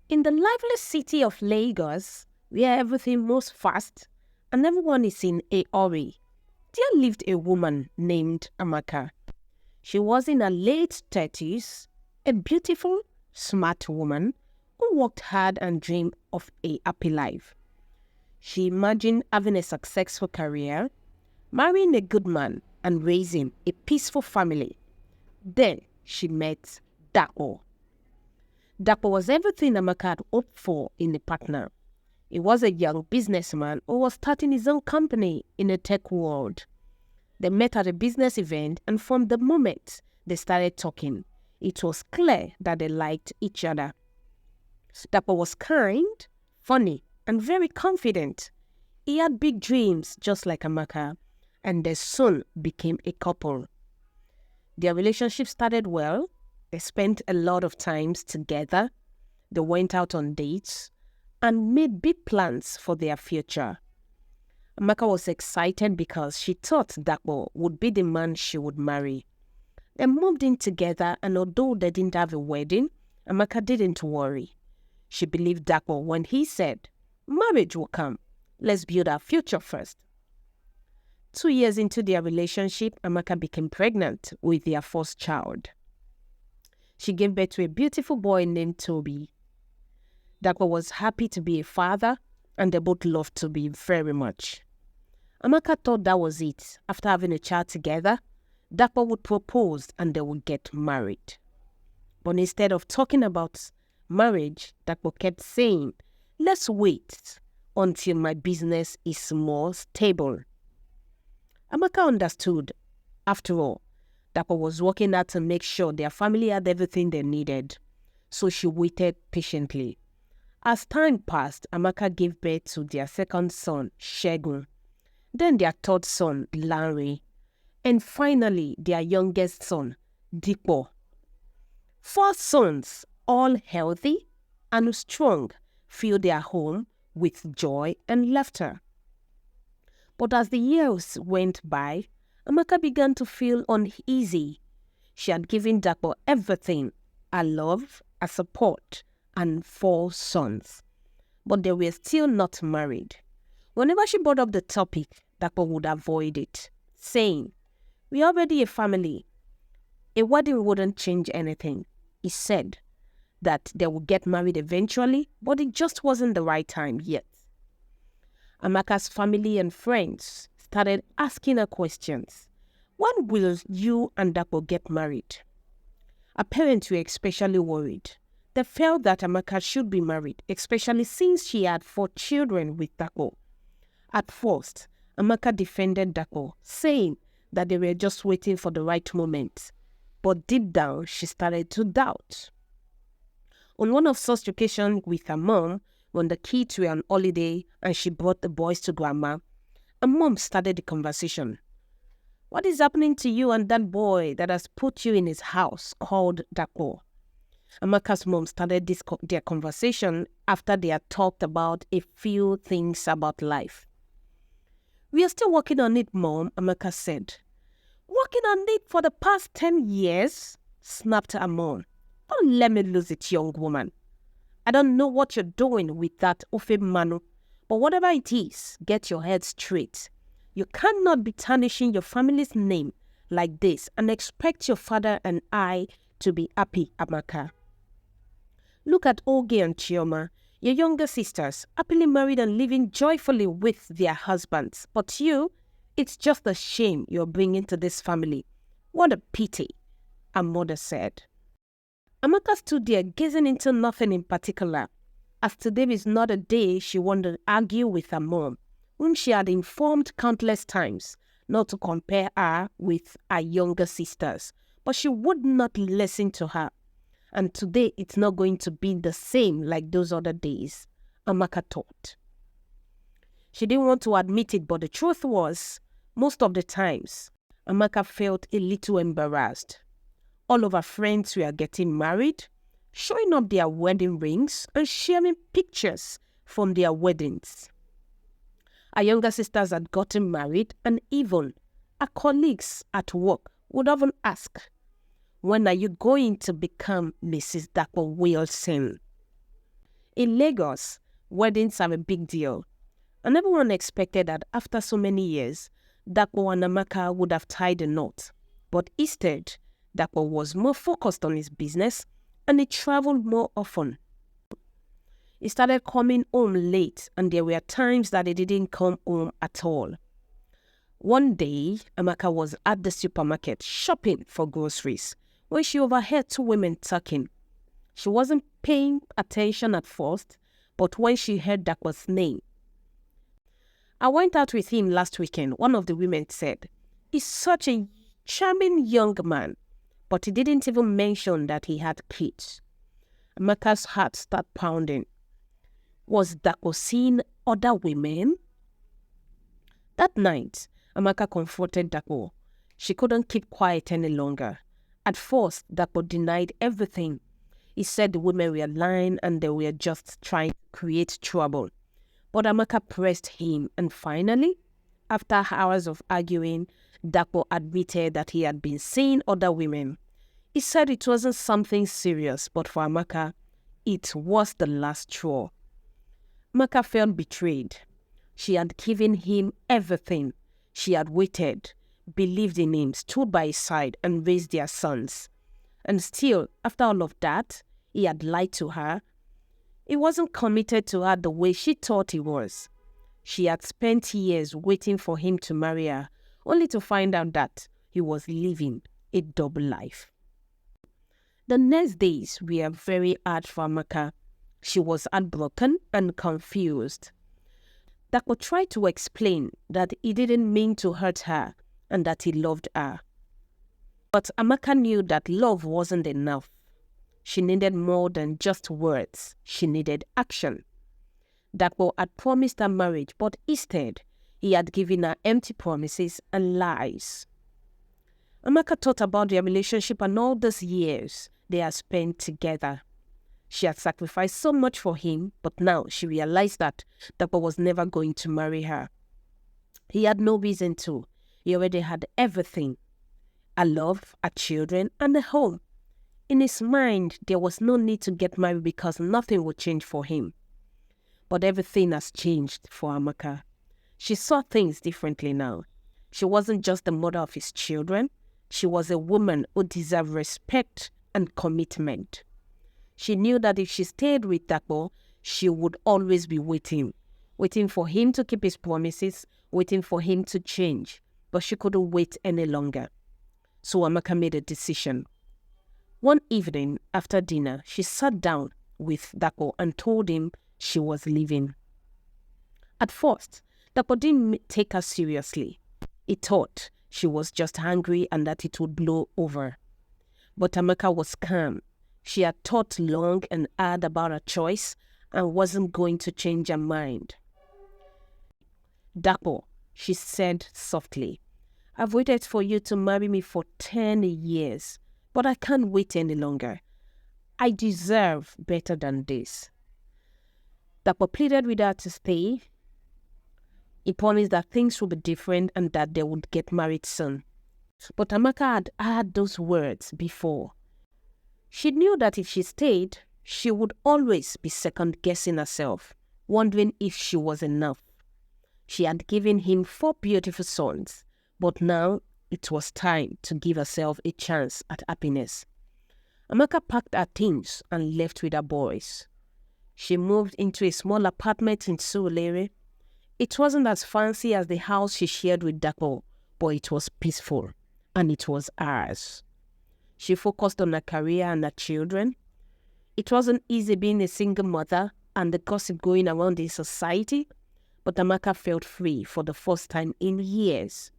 In the lively city of Lagos, where everything moves fast and everyone is in a hurry, there lived a woman named Amaka. She was in her late 30s, a beautiful, smart woman who worked hard and dreamed of a happy life. She imagined having a successful career, marrying a good man, and raising a peaceful family. Then she met Dapo. Dapo was everything Amaka had hoped for in a partner. He was a young businessman who was starting his own company in the tech world. They met at a business event, and from the moment they started talking, it was clear that they liked each other. Dapo was kind, funny, and very confident. He had big dreams just like Amaka, and they soon became a couple. Their relationship started well. They spent a lot of times together. They went out on dates and made big plans for their future. Amaka was excited because she thought Dapo would be the man she would marry. They moved in together, and although they didn't have a wedding, Amaka didn't worry. She believed Dapo when he said, "Marriage will come. Let's build our future first." 2 years into their relationship, Amaka became pregnant with their first child. She gave birth to a beautiful boy named Toby. Dapo was happy to be a father, and they both loved Toby very much. Amaka thought that was it. After having a child together, Dapo would propose and they would get married. But instead of talking about marriage, Dapo kept saying, "Let's wait until my business is more stable." Amaka understood. After all, Dapo was working hard to make sure their family had everything they needed. So she waited patiently. As time passed, Amaka gave birth to their second son, Shegun, then their third son, Larry, and finally their youngest son, Dapo. 4 sons, all healthy and strong, filled their home with joy and laughter. But as the years went by, Amaka began to feel uneasy. She had given Dapo everything, her love, her support, and 4 sons. But they were still not married. Whenever she brought up the topic, Dapo would avoid it, saying, "We're already a family. A wedding wouldn't change anything." He said that they would get married eventually, but it just wasn't the right time yet. Amaka's family and friends started asking her questions. "When will you and Dapo get married?" Her parents were especially worried. They felt that Amaka should be married, especially since she had 4 children with Dapo. At first, Amaka defended Dapo, saying that they were just waiting for the right moment. But deep down, she started to doubt. On one of such occasions with her mom, when the kids were on holiday and she brought the boys to grandma, her mom started the conversation. "What is happening to you and that boy that has put you in his house called Dapo?" Amaka's mom started their conversation after they had talked about a few things about life. "We are still working on it, Mom," Amaka said. "Working on it for the past 10 years? Snapped her mom. "Don't let me lose it, young woman. I don't know what you're doing with that Ofe Manu, but whatever it is, get your head straight. You cannot be tarnishing your family's name like this and expect your father and I to be happy, Amaka. Look at Oge and Chioma, your younger sisters, happily married and living joyfully with their husbands. But you, it's just a shame you're bringing to this family. What a pity," her mother said. Amaka stood there gazing into nothing in particular, as today is not a day she wanted to argue with her mom, whom she had informed countless times not to compare her with her younger sisters, but she would not listen to her. And today it's not going to be the same like those other days, Amaka thought. She didn't want to admit it, but the truth was, most of the times, Amaka felt a little embarrassed. All of her friends were getting married, showing up their wedding rings and sharing pictures from their weddings. Her younger sisters had gotten married, and even her colleagues at work would often ask, "When are you going to become Mrs. Dapo Wilson?" In Lagos, weddings are a big deal, and everyone expected that after so many years, Dapo and Amaka would have tied a knot. But instead, Dapo was more focused on his business and he traveled more often. He started coming home late, and there were times that he didn't come home at all. One day, Amaka was at the supermarket shopping for groceries when she overheard two women talking. She wasn't paying attention at first, but when she heard Dapo's name, "I went out with him last weekend," one of the women said. "He's such a charming young man," but he didn't even mention that he had kids. Amaka's heart started pounding. Was Dapo seeing other women? That night, Amaka confronted Dapo. She couldn't keep quiet any longer. At first, Dapo denied everything. He said the women were lying and they were just trying to create trouble. But Amaka pressed him, and finally, after hours of arguing, Dapo admitted that he had been seeing other women. He said it wasn't something serious, but for Amaka, it was the last straw. Amaka felt betrayed. She had given him everything. She had waited, believed in him, stood by his side, and raised their sons. And still, after all of that, he had lied to her. He wasn't committed to her the way she thought he was. She had spent years waiting for him to marry her, only to find out that he was living a double life. The next days were very hard for Amaka. She was heartbroken and confused. Dapo tried to explain that he didn't mean to hurt her and that he loved her. But Amaka knew that love wasn't enough. She needed more than just words. She needed action. Dapo had promised her marriage, but instead, he had given her empty promises and lies. Amaka thought about their relationship and all those years they had spent together. She had sacrificed so much for him, but now she realized that Dapo was never going to marry her. He had no reason to. He already had everything: a love, a children, and a home. In his mind, there was no need to get married because nothing would change for him. But everything has changed for Amaka. She saw things differently now. She wasn't just the mother of his children. She was a woman who deserved respect and commitment. She knew that if she stayed with Dapo, she would always be waiting for him to keep his promises, waiting for him to change. But she couldn't wait any longer. So Amaka made a decision. One evening after dinner, she sat down with Dapo and told him she was leaving. At first, Dapo didn't take her seriously. He thought she was just angry and that it would blow over. But Amaka was calm. She had thought long and hard about her choice and wasn't going to change her mind. "Dapo," she said softly, "I've waited for you to marry me for 10 years, but I can't wait any longer. I deserve better than this." Dapo pleaded with her to stay. He promised that things would be different and that they would get married soon. But Amaka had heard those words before. She knew that if she stayed, she would always be second-guessing herself, wondering if she was enough. She had given him 4 beautiful sons, but now it was time to give herself a chance at happiness. Amaka packed her things and left with her boys. She moved into a small apartment in Surulere. It wasn't as fancy as the house she shared with Dapo, but it was peaceful, and it was ours. She focused on her career and her children. It wasn't easy being a single mother and the gossip going around in society, but Amaka felt free for the first time in years.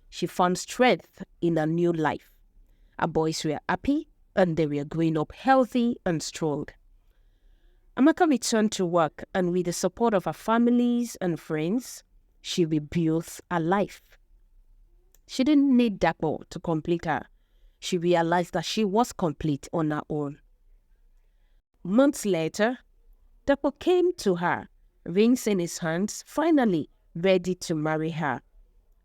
She found strength in her new life. Her boys were happy and they were growing up healthy and strong. Amaka returned to work, and with the support of her families and friends, she rebuilt her life. She didn't need Dapo to complete her. She realized that she was complete on her own. Months later, Dapo came to her, rings in his hands, finally ready to marry her.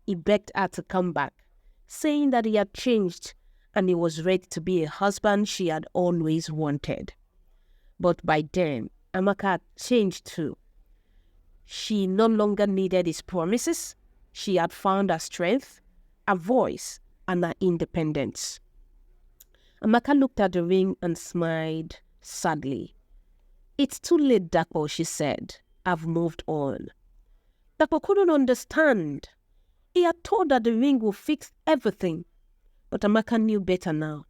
He begged her to come back, saying that he had changed and he was ready to be a husband she had always wanted. But by then, Amaka had changed too. She no longer needed his promises. She had found her strength, her voice, and her independence. Amaka looked at the ring and smiled sadly. "It's too late, Dapo," she said. "I've moved on." Dapo couldn't understand. He had thought that the ring would fix everything. But Amaka knew better now.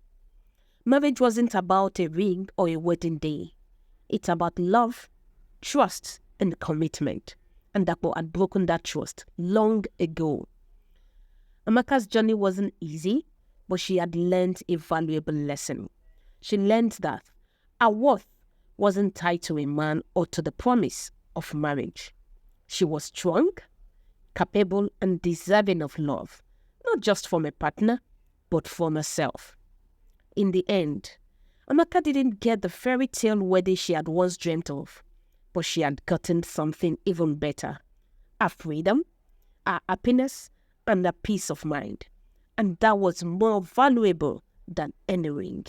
Marriage wasn't about a ring or a wedding day. It's about love, trust, and commitment. And Dapo had broken that trust long ago. Amaka's journey wasn't easy, but she had learned a valuable lesson. She learned that her worth wasn't tied to a man or to the promise of marriage. She was strong, capable, and deserving of love, not just from a partner, but from herself. In the end, Amaka didn't get the fairy tale wedding she had once dreamt of, but she had gotten something even better: her freedom, her happiness, and her peace of mind. And that was more valuable than any ring.